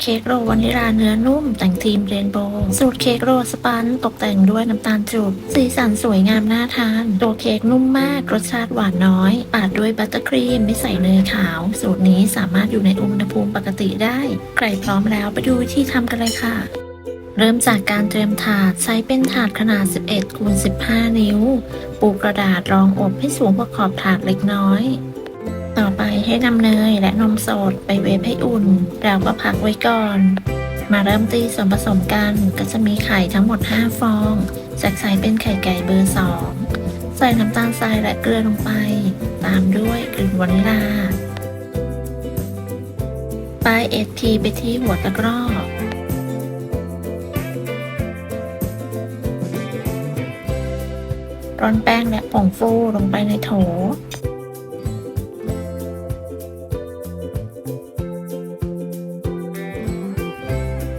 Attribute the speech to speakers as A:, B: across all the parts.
A: เค้กโรลวานิลาเนื้อนุ่มแต่งธีมเรนโบว์สูตรเค้กโรลสปันตกแต่งด้วยน้ำตาลจุบสีสันสวยงามน่าทานตัวเค้กนุ่มมากรสชาติหวานน้อยปาดด้วยบัตเตอร์ครีมไม่ใส่เนยขาวสูตรนี้สามารถอยู่ในอุณหภูมิปกติได้ใครพร้อมแล้วไปดูวิธีทำกันเลยค่ะเริ่มจากการเตรียมถาดใช้เป็นถาดขนาด 11x15 นิ้วปูกระดาษรองอบให้สูงกว่าขอบถาดเล็กน้อยต่อไปให้นำเนยและนมสดไปเวฟให้อุ่นแล้วก็พักไว้ก่อนมาเริ่มตีส่วนผสมกันก็จะมีไข่ทั้งหมด5ฟองจากใส่เป็นไข่ไก่เบอร์2ใส่น้ำตาลทรายและเกลือลงไปตามด้วยกลิ่นวานิลาป้ายSPไปที่หัวตะกร้อร่อนแป้งและผงฟูลงไปในโถ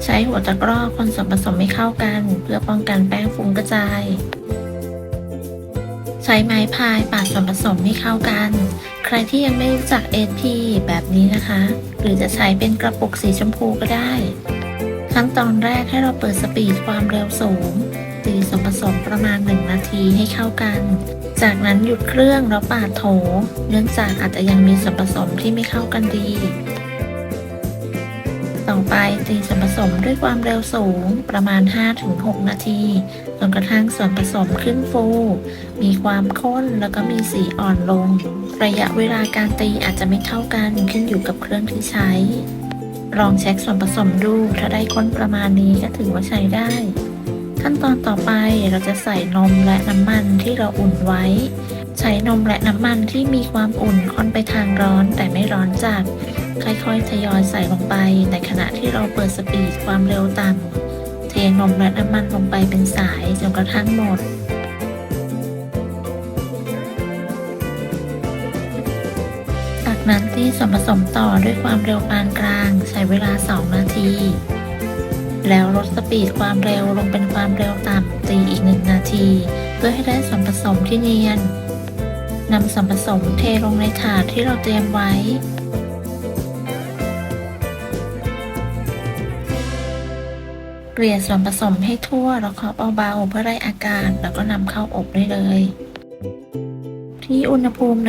A: ใช้หัวตะกร้อคนส่วนผสมให้เข้ากันเพื่อป้องกันแป้งฟุ้งกระจายใช้ไม้พายปาดส่วนผสมให้เข้ากันใครที่ยังไม่รู้จัก SP แบบนี้นะคะหรือจะใช้เป็นกระปุกสีชมพูก็ได้ขั้นตอนแรกให้เราเปิดสปีดความเร็วสูงตีส่วนผสมประมาณ1นาทีให้เข้ากันจากนั้นหยุดเครื่องแล้วปาดโถเนื่องจากอาจจะยังมีส่วนผสมที่ไม่เข้ากันดีต่อไปตีส่วนผสมด้วยความเร็วสูงประมาณ 5-6 นาทีจนกระทั่งส่วนผสมขึ้นฟูมีความข้นแล้วก็มีสีอ่อนลงระยะเวลาการตีอาจจะไม่เท่ากันขึ้นอยู่กับเครื่องที่ใช้ลองเช็คส่วนผสมดูถ้าได้ข้นประมาณนี้ก็ถือว่าใช้ได้ขั้นตอนต่อไปเราจะใส่นมและน้ำมันที่เราอุ่นไว้ใช้นมและน้ำมันที่มีความอุ่นค่อนไปทางร้อนแต่ไม่ร้อนจัดค่อยๆทยอยใส่ลงไปในขณะที่เราเปิดสปีดความเร็วต่ำเทนมและน้ำมันลงไปเป็นสายจนกระทั่งหมดจากนั้นตีส่วนผสมต่อด้วยความเร็วปานกลางใช้เวลา2นาทีแล้วลดสปีดความเร็วลงเป็นความเร็วต่ำตีอีก1นาทีเพื่อให้ได้ส่วนผสมที่เนียนนำส่วนผสมเทลงในถาดที่เราเตรียมไว้เกลี่ยส่วนผสมให้ทั่วแล้วเคาะเบาๆเพื่อไล่อากาศแล้วก็นำเข้าอบได้เลยที่อุณหภูมิ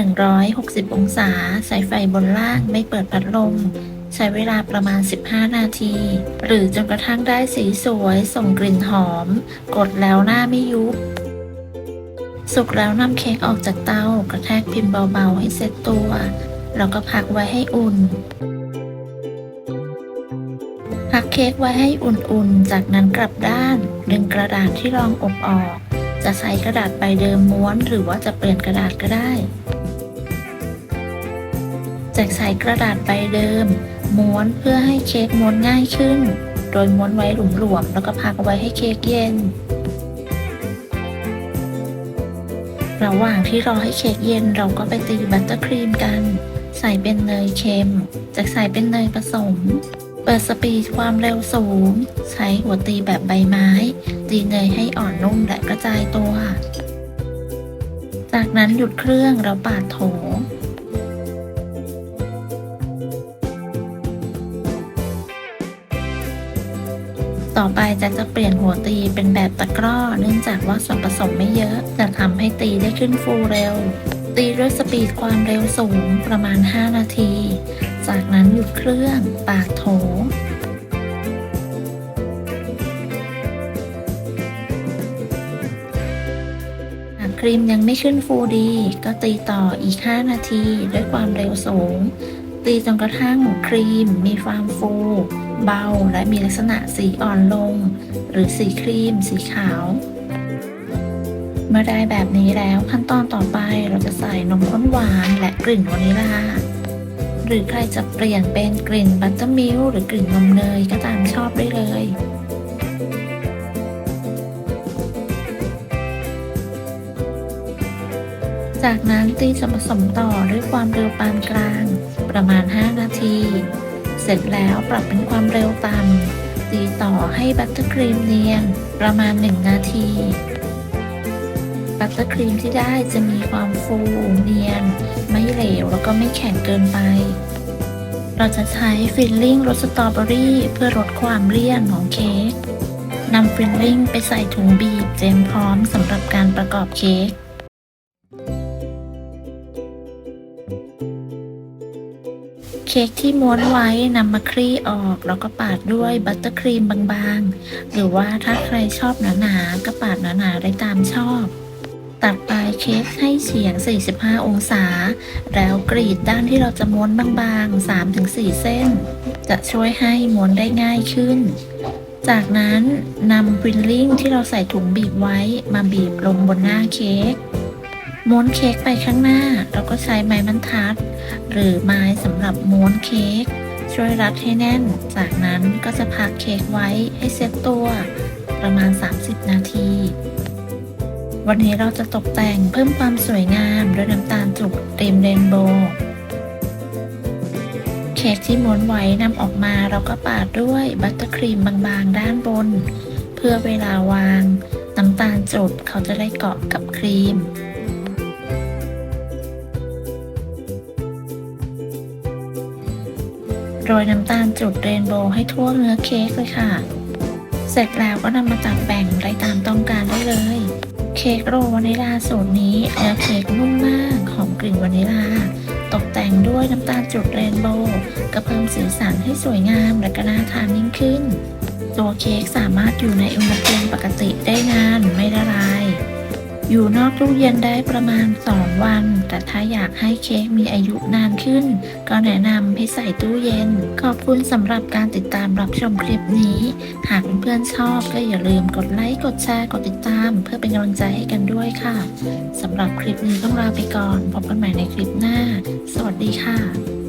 A: 160องศาใช้ไฟบนล่างไม่เปิดพัดลมใช้เวลาประมาณ15นาทีหรือจนกระทั่งได้สีสวยส่งกลิ่นหอมกดแล้วหน้าไม่ยุบสุกแล้วนำเค้กออกจากเตากระแทกพิมพ์เบาๆให้เซ็ตตัวแล้วก็พักไว้ให้อุ่นพักเค้กไว้ให้อุ่นๆจากนั้นกลับด้านดึงกระดาษที่รองอบออกจะใช้กระดาษใบเดิมม้วนหรือว่าจะเปลี่ยนกระดาษก็ได้จะใช้กระดาษใบเดิมม้วนเพื่อให้เค้กม้วนง่ายขึ้นโดยม้วนไว้หลวมๆแล้วก็พักไว้ให้เค้กเย็นระหว่างที่รอให้เค้กเย็นเราก็ไปตีบัตเตอร์ครีมกันใส่เป็นเนยเค็มจะใส่เป็นเนยผสมเปิดสปีดความเร็วสูงใช้หัวตีแบบใบไม้ตีเนยให้อ่อนนุ่มและกระจายตัวจากนั้นหยุดเครื่องแล้วปาดโถต่อไปจะเปลี่ยนหัวตีเป็นแบบตะกร้อเนื่องจากว่าส่วนผสมไม่เยอะจะทำให้ตีได้ขึ้นฟูเร็วตีด้วยสปีดความเร็วสูงประมาณ5นาทีจากนั้นหยุดเครื่องปาดโถหากครีมยังไม่ขึ้นฟูดีก็ตีต่ออีก5นาทีด้วยความเร็วสูงตีจนกระทั่งครีมมีความฟูเบาและมีลักษณะสีอ่อนลงหรือสีครีมสีขาวเมื่อได้แบบนี้แล้วขั้นตอนต่อไปเราจะใส่นมข้นหวานและกลิ่นวานิลาหรือใครจะเปลี่ยนเป็นกลิ่นบัตเตอร์มิลค์หรือกลิ่นนมเนยก็ตามชอบได้เลยจากนั้นตีส่วนผสมต่อด้วยความเร็วปานกลางประมาณ5นาทีเสร็จแล้วปรับเป็นความเร็วต่ำตีต่อให้บัตเตอร์ครีมเนียนประมาณ1นาทีบัตเตอร์ครีมที่ได้จะมีความฟูเนียนไม่เหลวแล้วก็ไม่แข็งเกินไป เราจะใช้ฟิลลิ่งรสสตรอเบอรี่เพื่อลดความเลี่ยนของเค้กนำฟิลลิ่งไปใส่ถุงบีบเตรียมพร้อมสำหรับการประกอบเค้กเค้กที่ม้วนไว้นำมาคลี่ออกแล้วก็ปาดด้วยบัตเตอร์ครีมบางๆหรือว่าถ้าใครชอบหนาๆก็ปาดหนาๆได้ตามชอบตัดปลายเค้กให้เฉียง 45 องศาแล้วกรีดด้านที่เราจะม้วนบางๆ 3-4 เส้นจะช่วยให้ม้วนได้ง่ายขึ้นจากนั้นนำฟิลลิ่งที่เราใส่ถุงบีบไว้มาบีบลงบนหน้าเค้กม้วนเค้กไปข้างหน้าเราก็ใช้ไม้บรรทัดหรือไม้สำหรับม้วนเค้กช่วยรัดให้แน่นจากนั้นก็จะพักเค้กไว้ให้เซ็ตตัวประมาณ 30 นาทีวันนี้เราจะตกแต่งเพิ่มความสวยงามด้วยน้ำตาลจุกธีมเรนโบว์เค้กที่ม้วนไว้นำออกมาเราก็ปาดด้วยบัตเตอร์ครีมบางๆด้านบนเพื่อเวลาวางน้ำตาลจุกเขาจะได้เกาะกับครีมโรยน้ำตาลจุดเรนโบว์ให้ทั่วเนื้อเค้กเลยค่ะเสร็จแล้วก็นำมาจัดแบ่งได้ตามต้องการได้เลยเค้กโรลวานิลาสูตรนี้เนื้อเค้กนุ่มมากหอมกลิ่นวานิลาตกแต่งด้วยน้ำตาลจุดเรนโบว์ก็เพิ่มสีสันให้สวยงามและก็น่าทานยิ่งขึ้นตัวเค้กสามารถอยู่ในอุณหภูมิปกติได้นานไม่ละลายอยู่นอกตู้เย็นได้ประมาณ 2 วันแต่ถ้าอยากให้เค้กมีอายุนานขึ้นก็แนะนำให้ใส่ตู้เย็นขอบคุณสำหรับการติดตามรับชมคลิปนี้หากเพื่อนๆชอบก็อย่าลืมกดไลค์กดแชร์กดติดตามเพื่อเป็นกำลังใจให้กันด้วยค่ะสำหรับคลิปนี้ต้องลาไปก่อนพบกันใหม่ในคลิปหน้าสวัสดีค่ะ